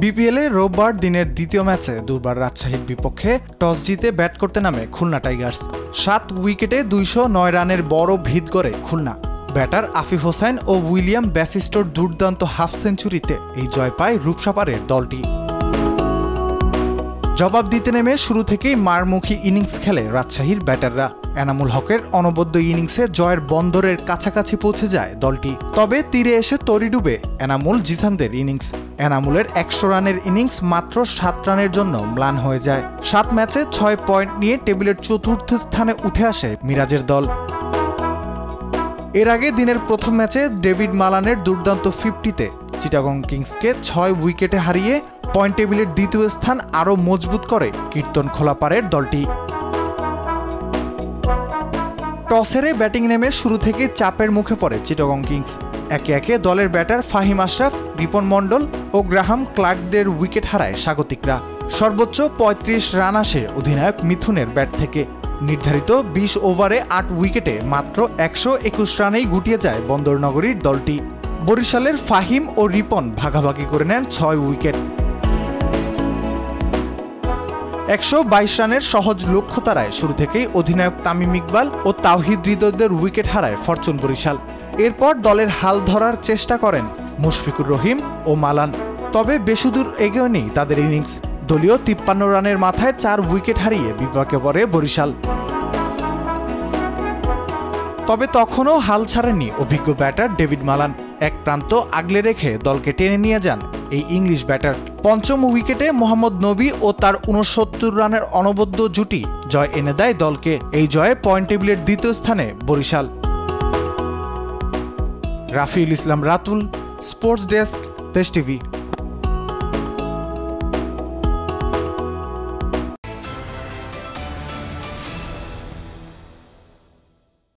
বিপিএলে রোববার দিনের দ্বিতীয় ম্যাচে দুর্বার রাজশাহীর বিপক্ষে টস জিতে ব্যাট করতে নামে খুলনা টাইগার্স। 7 উইকেটে 209 রানের বড় ভিত গড়ে খুলনা। ব্যাটার আফিফ হোসেন ও উইলিয়াম ব্যাসিস্টোর দুর্দান্ত হাফ সেঞ্চুরিতে এই জয় পায় রূপসাপাড়ের দলটি। জবাব দিতে নেমে শুরু থেকেই মারমুখী ইনিংস খেলে রাজশাহীর ব্যাটাররা। এনামুল হকের অনবদ্য ইনিংসে জয়ের বন্দরের কাছাকাছি পৌঁছে যায় দলটি। তবে তীরে এসে তরি ডুবে এনামুল জিসানদের ইনিংস। এনামুলের 100 রানের ইনিংস মাত্র 7 রানের জন্য ম্লান হয়ে যায়। 7 ম্যাচে 6 পয়েন্ট নিয়ে টেবিলের চতুর্থ স্থানে উঠে আসে মিরাজের দল। এর আগে দিনের প্রথম ম্যাচে ডেভিড মালানের দুর্দান্ত 50-তে চিটাগং কিংসকে 6 উইকেটে হারিয়ে পয়েন্ট টেবিলের দ্বিতীয় স্থান আরও মজবুত করে কীর্তন খোলাপাড়ের দলটি। টস হেরে ব্যাটিং নেমে শুরু থেকে চাপের মুখে পড়ে চিটাগং কিংস। একে একে দলের ব্যাটার ফাহিম আশরাফ, রিপন মণ্ডল ও গ্রাহাম ক্লার্কদের উইকেট হারায় স্বাগতিকরা। সর্বোচ্চ 35 রান আসে অধিনায়ক মিথুনের ব্যাট থেকে। নির্ধারিত 20 ওভারে 8 উইকেটে মাত্র 121 রানেই গুটিয়ে যায় বন্দরনগরীর দলটি। বরিশালের ফাহিম ও রিপন ভাগাভাগি করে নেন 6 উইকেট। 122 রানের সহজ লক্ষ্য তাড়ায় শুরু থেকেই অধিনায়ক তামিম ইকবাল ও তাওহিদ হৃদয়দের উইকেট হারায় ফরচুন বরিশাল। এরপর দলের হাল ধরার চেষ্টা করেন মুশফিকুর রহিম ও মালান। তবে বেশিদূর এগিয়ে নেই তাদের ইনিংস। দলীয় 53 রানের মাথায় 4 উইকেট হারিয়ে বিপাকে পড়ে বরিশাল। তবে তখনও হাল ছাড়েননি অভিজ্ঞ ব্যাটার ডেভিড মালান। এক প্রান্ত আগলে রেখে দলকে টেনে নিয়ে যান এই ইংলিশ ব্যাটার। পঞ্চম উইকেটে মোহাম্মদ নবী ও তার 69 রানের অনবদ্য জুটি জয় এনে দেয় দলকে। এই জয়ে পয়েন্ট টেবিলের দ্বিতীয় স্থানে বরিশাল। রাফিউল ইসলাম রাতুল, স্পোর্টস ডেস্ক, দেশ টিভি।